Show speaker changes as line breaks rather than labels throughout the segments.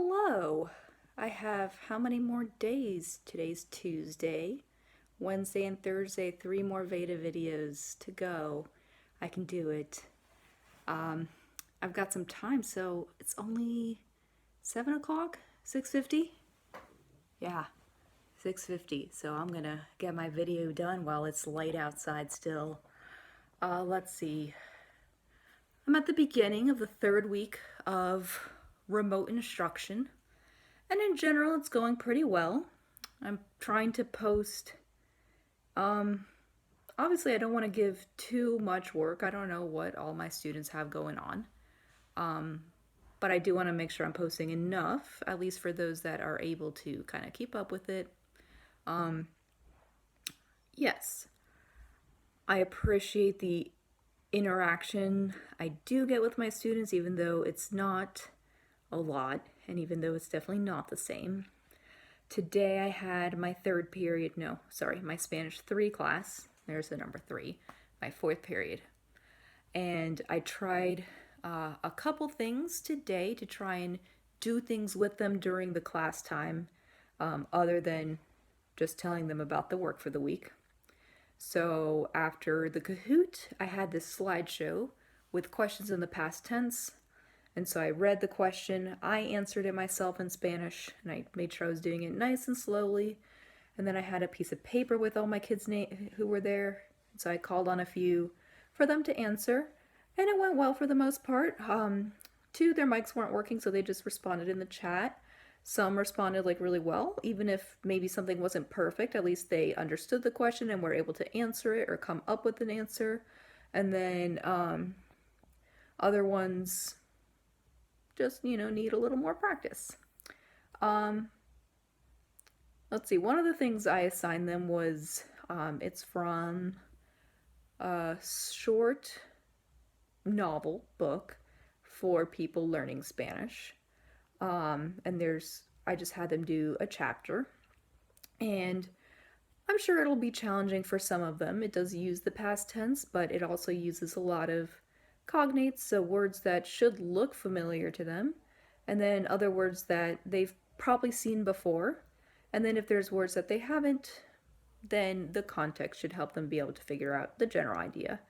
Hello. I have how many more days? Today's Tuesday. Wednesday and Thursday, 3 more VEDA videos to go. I can do it. Um, I've got some time, so it's only 7 o'clock? 6:50? Yeah, 6:50. So I'm gonna get my video done while it's light outside still. Let's see. I'm at the beginning of the third week of remote instruction. And in general, it's going pretty well. I'm trying to post. Um, Obviously, I don't want to give too much work. I don't know what all my students have going on. Um, but I do want to make sure I'm posting enough, at least for those that are able to kind of keep up with it. Um, yes, I appreciate the interaction I do get with my students, even though it's not a lot, and even though it's definitely not the same. Today I had my third period, no, sorry, my Spanish 3 class. There's the number 3, my fourth period. And I tried a couple things today to try and do things with them during the class time, other than just telling them about the work for the week. So after the Kahoot, I had this slideshow with questions in the past tense. And so I read the question, I answered it myself in Spanish, and I made sure I was doing it nice and slowly. And then I had a piece of paper with all my kids' names who were there. So I called on a few for them to answer, and it went well for the most part. Two, their mics weren't working, so they just responded in the chat. Some responded like really well, even if maybe something wasn't perfect. At least they understood the question and were able to answer it or come up with an answer. And then other ones just, need a little more practice. Let's see, one of the things I assigned them was, it's from a short novel book for people learning Spanish. And I just had them do a chapter. And I'm sure it'll be challenging for some of them. It does use the past tense, but it also uses a lot of cognates, so words that should look familiar to them, and then other words that they've probably seen before. And then if there's words that they haven't, then the context should help them be able to figure out the general idea.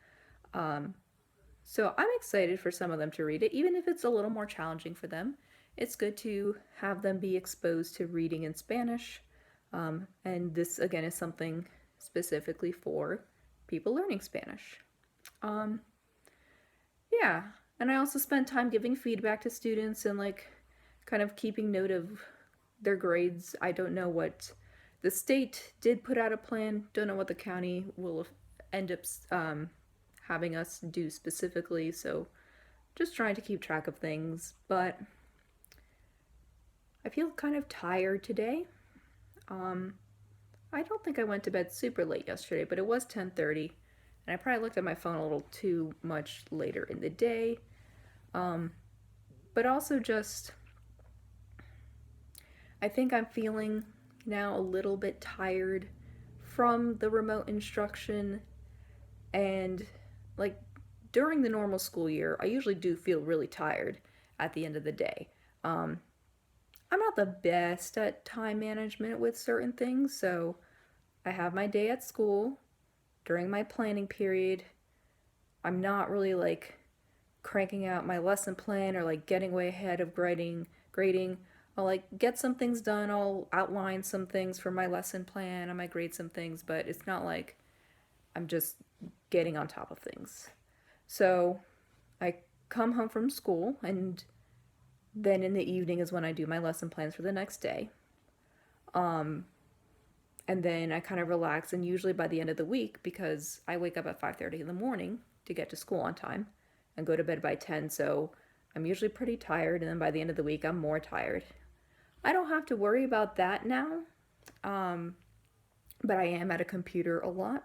So I'm excited for some of them to read it, even if it's a little more challenging for them. It's good to have them be exposed to reading in Spanish. And this, again, is something specifically for people learning Spanish. Yeah, and I also spent time giving feedback to students and kind of keeping note of their grades. I don't know what the state did put out a plan. Don't know what the county will end up having us do specifically. So just trying to keep track of things. But I feel kind of tired today. I don't think I went to bed super late yesterday, but it was 10:30. And I probably looked at my phone a little too much later in the day. But also just, I think I'm feeling now a little bit tired from the remote instruction. And during the normal school year, I usually do feel really tired at the end of the day. I'm not the best at time management with certain things, so I have my day at school. During my planning period, I'm not really cranking out my lesson plan or getting way ahead of grading. I'll get some things done, I'll outline some things for my lesson plan, I might grade some things, but it's not like I'm just getting on top of things. So I come home from school, and then in the evening is when I do my lesson plans for the next day. And then I kind of relax, and usually by the end of the week, because I wake up at 5:30 in the morning to get to school on time and go to bed by 10, so I'm usually pretty tired, and then by the end of the week I'm more tired. I don't have to worry about that now, but I am at a computer a lot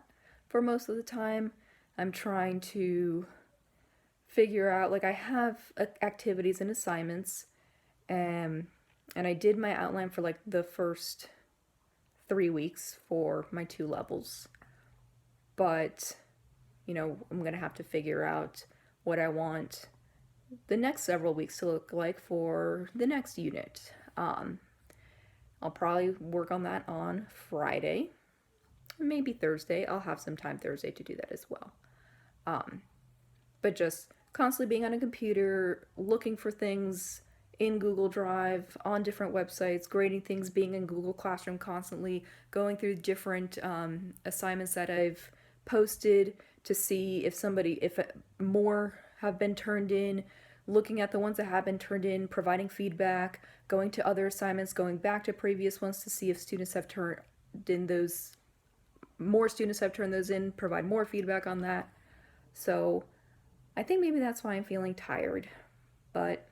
for most of the time. I'm trying to figure out, I have activities and assignments, and I did my outline for the first 3 weeks for my 2 levels. But, I'm going to have to figure out what I want the next several weeks to look like for the next unit. I'll probably work on that on Friday, maybe Thursday. I'll have some time Thursday to do that as well. But just constantly being on a computer, looking for things in Google Drive, on different websites, grading things, being in Google Classroom constantly, going through different assignments that I've posted to see if more have been turned in, looking at the ones that have been turned in, providing feedback, going to other assignments, going back to previous ones to see if students have turned in those, more students have turned those in, provide more feedback on that. So I think maybe that's why I'm feeling tired, but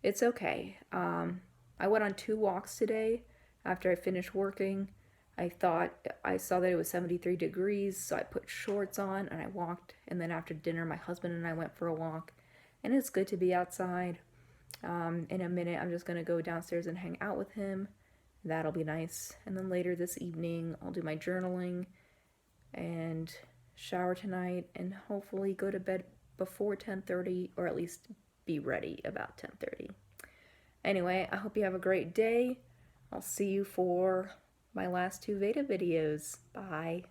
it's okay. I went on 2 walks today after I finished working. I saw that it was 73 degrees, so I put shorts on and I walked. And then after dinner, my husband and I went for a walk. And it's good to be outside. In a minute, I'm just going to go downstairs and hang out with him. That'll be nice. And then later this evening, I'll do my journaling and shower tonight and hopefully go to bed before 10:30, or at least be ready about 10:30. Anyway, I hope you have a great day. I'll see you for my last 2 VEDA videos. Bye.